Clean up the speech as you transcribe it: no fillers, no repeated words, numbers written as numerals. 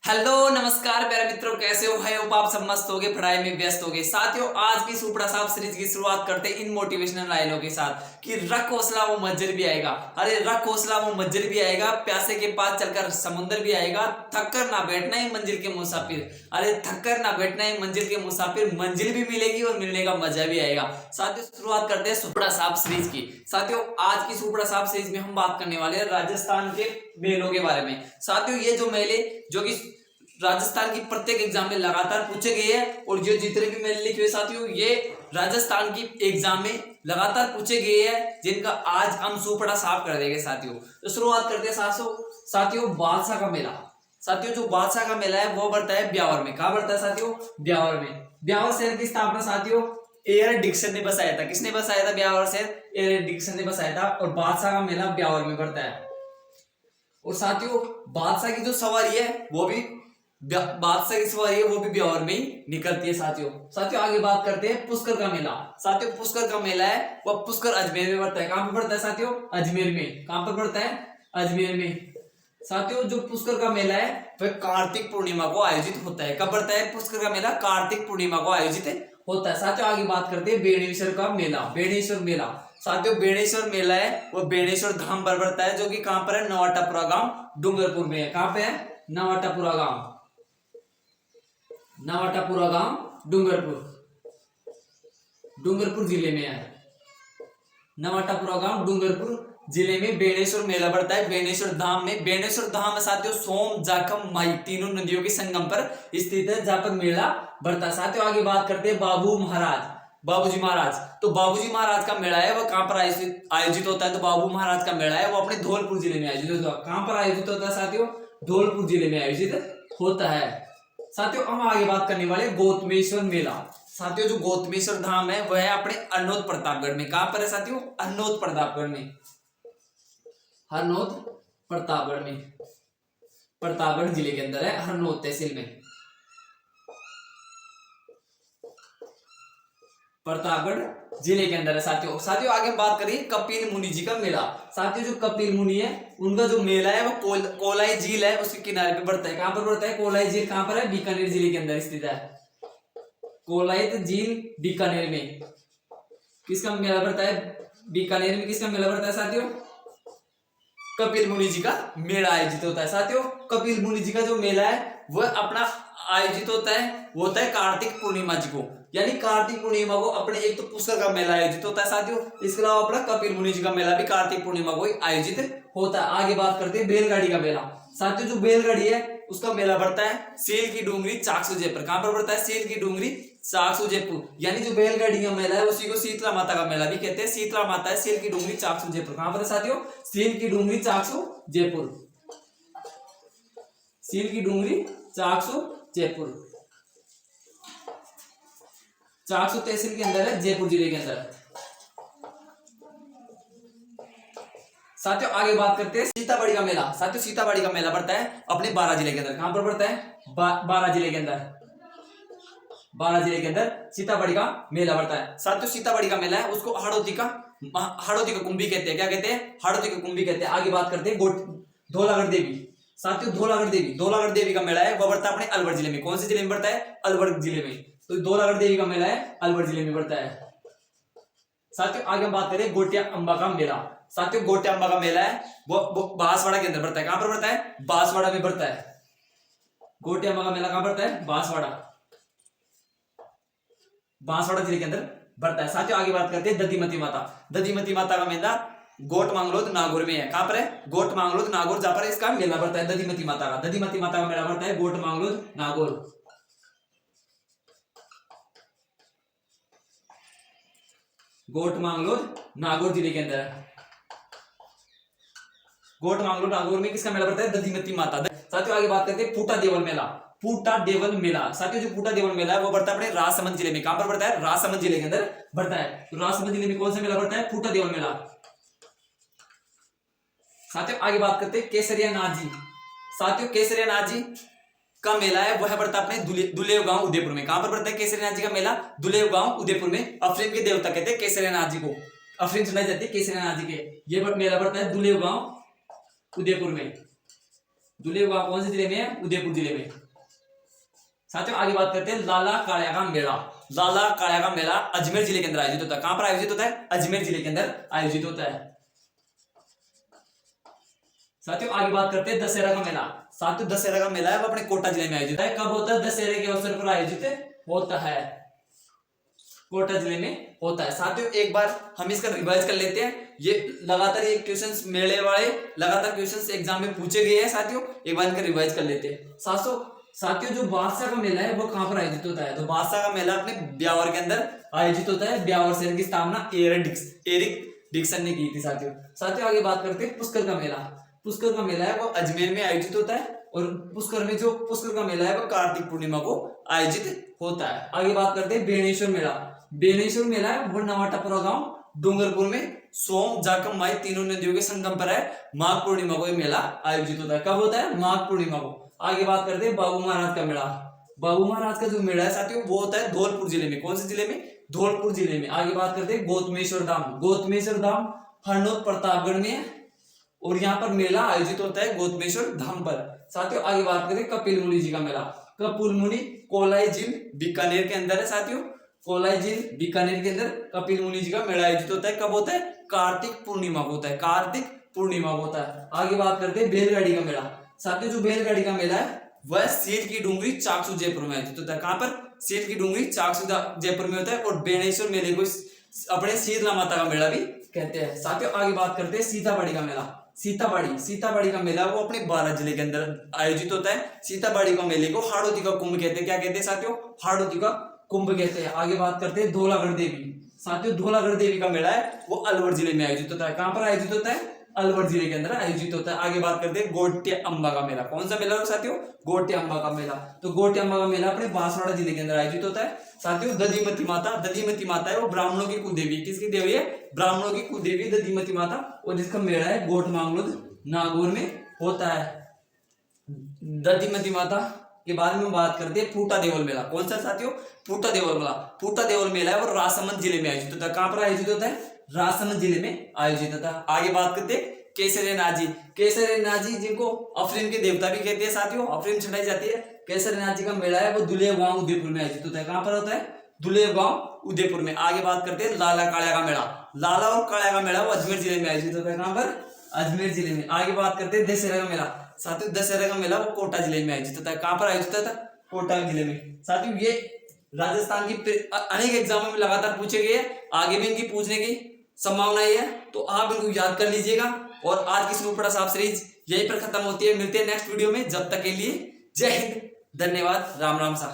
Hello नमस्कार प्यारे मित्रों, कैसे हो? है आप सब मस्त होगे, पढ़ाई में व्यस्त होगे। साथियों, आज की सुपड़ा साहब सीरीज की शुरुआत करते हैं इन मोटिवेशनल लाइनों के साथ कि रख हौसला वो मंजिल भी आएगा। अरे रख हौसला वो मंजिल भी आएगा, प्यासे के पास चलकर समुंदर भी आएगा। थक कर ना बैठना ही मंजिल के मुसाफिर, अरे थक कर ना बैठना ही मंजिल के मुसाफिर, मंजिल भी मिलेगी और मिलने का मजा भी आएगा। साथियों, शुरुआत करते हैं सुपड़ा साहब सीरीज की। साथियों, आज की सुपड़ा साहब सीरीज में हम बात करने वाले हैं राजस्थान के मेलों के बारे में। साथियों, ये जो मेले जो कि राजस्थान की प्रत्येक एग्जाम में लगातार पूछे गए हैं और जो जितने भी मेले लिखे हुए साथियों, ये राजस्थान की एग्जाम में लगातार पूछे गए हैं, जिनका आज हम सुपड़ा साफ कर देंगे साथियों। तो शुरुआत करते हैं साथियों बादशाह का मेला। साथियों, जो बादशाह का मेला है वो बढ़ता है ब्यावर में। कहाँ बढ़ता है साथियों? ब्यावर में। ब्यावर शहर की स्थापना साथियों एयर डिक्सन ने बसाया था। किसने बसाया था ब्यावर शहर? एयर डिक्सन ने बसाया था। और बादशाह का मेला ब्यावर में बढ़ता है। और साथियों, बादशाह की जो सवारी है वो भी बादशाह की सवारी है वो भी ब्यावर में ही निकलती है साथियों आगे बात करते हैं पुष्कर का मेला। साथियों, पुष्कर का मेला है वह पुष्कर अजमेर में पड़ता है। कहां पर पड़ता है साथियों? अजमेर में। कहां पर पड़ता है? अजमेर में। साथियों, जो पुष्कर का मेला है वह कार्तिक पूर्णिमा को आयोजित होता है। कब पड़ता है पुष्कर का मेला? कार्तिक पूर्णिमा को आयोजित होता है। साथियों, आगे बात करते हैं बेणेश्वर का मेला। बेणेश्वर मेला साथियों, बेणेश्वर मेला है वो बेणेश्वर धाम पर पड़ता है, जो कि कहां पर है? नवाटापुरा गांव डूंगरपुर में है। कहां पे है? नवाटापुरा गांव। नवाटापुरा गांव डूंगरपुर जिले में है। नवाटापुरा गांव डूंगरपुर जिले में बेणेश्वर मेला बढ़ता है बेणेश्वर धाम में। बेणेश्वर धाम में साथियों सोम, जाखम, माई तीनों नदियों के संगम पर स्थित है, जहां पर मेला बढ़ता है। साथियों, आगे बात करते हैं बाबूजी महाराज। तो बाबूजी महाराज का मेला है वह कहां पर आयोजित होता है? तो बाबू महाराज का मेला है वो अपने धौलपुर जिले में आयोजित होता है। कहां पर आयोजित होता है साथियों? धौलपुर जिले में आयोजित होता है। साथियों, हम आगे बात करने वाले गौतमेश्वर मेला। साथियों, जो गौतमेश्वर धाम है वह है अपने हरनौत प्रतापगढ़ में। कहां पर है साथियों? हरनौत प्रतापगढ़ में। हरनौत प्रतापगढ़ में, प्रतापगढ़ जिले के अंदर है, हरनौत तहसील में, प्रतापगढ़ जिले के अंदर है साथियों आगे बात करिए कपिल मुनि जी का मेला। साथियों, जो कपिल मुनि है उनका जो मेला है वो कोलाई झील है उसके किनारे पे बढ़ता है। कहां पर बढ़ता है? कोलाई झील कहां पर है? बीकानेर जिले के अंदर स्थित है। कोलाई झील बीकानेर में किसका मेला बढ़ता है? बीकानेर में किसका मेला बढ़ता है साथियों? कपिल मुनि जी का मेला आयोजित होता है। साथियों, कपिल मुनि जी का जो मेला है वह अपना आयोजित होता है वो होता है कार्तिक पूर्णिमा जी को, यानी कार्तिक पूर्णिमा को अपने एक तो पुष्कर का मेला आयोजित होता है साथियों, इसके अलावा अपना कपिल मुनि जी का मेला भी कार्तिक पूर्णिमा को आयोजित होता है। आगे बात करते हैं बैलगाड़ी का मेला। साथियों, जो बैलगाड़ी है उसका मेला बढ़ता है सील की डूंगरी चाकसू जयपुर। कहां पर बढ़ता है? सील की डूंगरी चाकसू जयपुर, यानी जो बैलगाड़ी का मेला है उसी को शीतला माता का मेला भी कहते हैं। शीतला माता है सील की डूंगरी चाकसू जयपुर। कहां पर है साथियों? सील की डूंगरी चाकसू जयपुर। सील की डूंगरी चाकसू जयपुर, चाकसू तहसील के अंदर है, जयपुर जिले के अंदर। साथियों, आगे बात करते हैं सीताबड़ी का मेला। साथियों, सीताबड़ी का मेला बढ़ता है अपने बारां जिले के अंदर। कहां पर बढ़ता है? बारां जिले के अंदर। बारां जिले के अंदर सीताबड़ी का मेला बढ़ता है। साथियों, सीताबड़ी का मेला है उसको हाड़ौती का कुंभी कहते हैं। क्या कहते हैं? हाड़ौती का कुंभी कहते हैं। आगे बात करते हैं धौलागढ़ देवी। साथियों, धौलागढ़ देवी का मेला है वह बढ़ता है अपने अलवर जिले में। कौन से जिले में बढ़ता है? अलवर जिले में। तो धौलागढ़ देवी का मेला है अलवर जिले में बढ़ता है। साथियों, आगे हम बात करें गोटिया अंबा का मेला। साथियों, गोटिया अंबा का मेला है वो बांसवाड़ा के अंदर बढ़ता है। कहां पर बढ़ता है? बांसवाड़ा में बढ़ता है। गोटिया अंबा का मेला कहां बढ़ता है? बांसवाड़ा जिले के अंदर बढ़ता है। साथियों, आगे बात करते हैं दधिमती माता। दधिमती माता का मेला गोट मांगलोद नागौर में है। कहां पर है? गोट मांगलोद नागौर, जहां पर इसका मेला बढ़ता है दधिमती माता का। दधिमती माता का मेला बढ़ता है गोट मांगलोद नागौर, गोट मांगलोद नागौर जिले के अंदर है। गोट मांगलोद नागौर में किसका मेला बढ़ता है? दधिमती माता। साथियों, आगे बात करते हैं फूटा देवल मेला। फूटा देवल मेला साथियों, जो फूटा देवल मेला है वो बढ़ता है अपने राजसमंद जिले में। कहां पर बढ़ता है? राजसमंद जिले के अंदर बढ़ता है। तो राजसमंद जिले में कौन सा मेला बढ़ता है? फूटा देवल मेला। साथियों, आगे बात करते हैं केसरिया नाथ जी। साथियों, केसरिया नाथ जी का मेला है वह बढ़ता है अपने दुलेव गांव उदयपुर में। कहां पर बढ़ता है केसरिया नाथ जी का मेला? दुलेव गांव उदयपुर में। अफरीन के देवता कहते हैं केसरिया नाथ जी को, अफरीन सुनाई जाती है केसरिया नाथ जी के। ये मेला बढ़ता है दुलेव गांव उदयपुर में। दुलेव गांव कौन से जिले में है? उदयपुर जिले में। साथियों आगे बात करते हैं लाला कालिया का मेला। लाला कालिया का मेला अजमेर जिले के अंदर आयोजित होता है। कहां पर आयोजित होता है? अजमेर जिले के अंदर आयोजित होता है। साथियों आगे बात करते हैं दशहरा का मेला। साथियों दशहरा का मेला है वो अपने कोटा जिले में आयोजित है। कब होता है? दशहरे के अवसर पर आयोजित होता है, कोटा जिले में होता है। साथियों एक बार हम इसका रिवाइज कर लेते हैं। ये लगातार ये क्वेश्चंस मेले वाले लगातार क्वेश्चंस एग्जाम में पूछे गए हैं। साथियों एक बार इनका रिवाइज कर लेते हैं। साथियों जो बादशाह का मेला है वो कहां पर आयोजित होता है? तो बादशाह का मेला अपने ब्यावर के अंदर आयोजित होता है। ब्यावर शहर की स्थापना एरिक डिक्सन ने की थी। साथियों आगे बात करते हैं पुष्कर का मेला। पुष्कर का मेला है वो अजमेर में आयोजित होता है और पुष्कर का मेला है वो कार्तिक पूर्णिमा को आयोजित होता है। आगे बात करते हैं बेणेश्वर मेला। बेणेश्वर मेला है वो नवाटापुरा गांव डूंगरपुर में सोम जाकम माई तीनों नदियों के संगम पर है। माघ पूर्णिमा को ये मेला आयोजित होता है। कब होता है? माघ पूर्णिमा को। आगे बात करते हैं बाबू महाराज का मेला। बाबू महाराज का जो मेला है साथियों वो होता है धौलपुर जिले में। कौन से जिले में? धौलपुर जिले में। आगे बात करते हैं गौतमेश्वर धाम। गौतमेश्वर धाम हरनौत प्रतापगढ़ में है और यहाँ पर मेला आयोजित होता है गौतमेश्वर धाम पर। साथियों आगे बात करें कपिल मुनि जी का मेला। कपिल मुनि कोलाई झील बीकानेर के अंदर है। साथियों कोलाई झील बीकानेर के अंदर कपिल मुनि जी का मेला आयोजित होता है। कब होता है? कार्तिक पूर्णिमा को होता है। कार्तिक पूर्णिमा को होता है। आगे बात करते हैं बैलगाड़ी का मेला। साथियों जो बैलगाड़ी का मेला है वह सील की डूंगरी चाकसू जयपुर में आयोजित होता है। कहां पर? सील की डूंगरी चाकसू जयपुर में होता है और बेणेश्वर मेले को अपने शीतला माता का मेला भी कहते हैं। साथियों आगे बात करते हैं सीताबाड़ी का मेला। सीताबाड़ी का मेला वो अपने बारां जिले के अंदर आयोजित होता है। सीताबाड़ी का मेले को हाड़ौती का कुंभ कहते हैं। क्या कहते हैं साथियों? हाड़ौती का कुंभ कहते हैं। आगे बात करते हैं धौलागढ़ देवी। साथियों धौलागढ़ देवी का मेला है वो अलवर जिले में आयोजित होता है। कहां पर आयोजित होता है? अलवर जिले के अंदर आयोजित होता है। आगे बात करते हैं गोट्या अम्बा का मेला। कौन सा मेला हो साथियों? गोट्या अम्बा का मेला। तो गोट्या अम्बा का मेला अपने बांसवाड़ा जिले के अंदर आयोजित होता है। साथियों दधिमती माता है वो ब्राह्मणों की कुलदेवी। किसकी देवी है? ब्राह्मणों की कुलदेवी दधिमती माता और जिसका मेला है गोट मांगलोद नागौर में होता है। दधिमती माता के बारे में बात करते हैं फूटा देवल मेला। कौन सा साथियों? फूटा देवल मेला। फूटा देवल मेला है वो राजसमंद जिले में आयोजित होता है। कहां पर आयोजित होता है? राजसमंद जिले में आयोजित होता है। आगे बात करते हैं केसरिया जी जिनको अफरीन के देवता भी कहते हैं। साथियों अफरीन चढ़ाई जाती है। केसरिया जी का मेला है वो दुलेव गांव उदयपुर में आयोजित होता है। कहां पर होता है? दुलेव गांव उदयपुर में। आगे बात करते हैं लाला कालिया का मेला। लाला और कालिया का मेला वो अजमेर जिले में आयोजित होता है। कहां पर? अजमेर जिले में। आगे बात करते हैं दशहरा का मेला। साथियों दशहरा का मेला वो कोटा जिले में आयोजित होता है। कहां पर आयोजित होता है? कोटा जिले में। साथियों ये राजस्थान की अनेक एग्जामों में लगातार पूछे गए हैं। आगे भी इनकी पूछने की संभावना है तो आप इनको याद कर लीजिएगा। और आज की सूपड़ा साफ सीरीज यहीं पर खत्म होती है। मिलते हैं नेक्स्ट वीडियो में। जब तक के लिए जय हिंद, धन्यवाद, राम राम सा।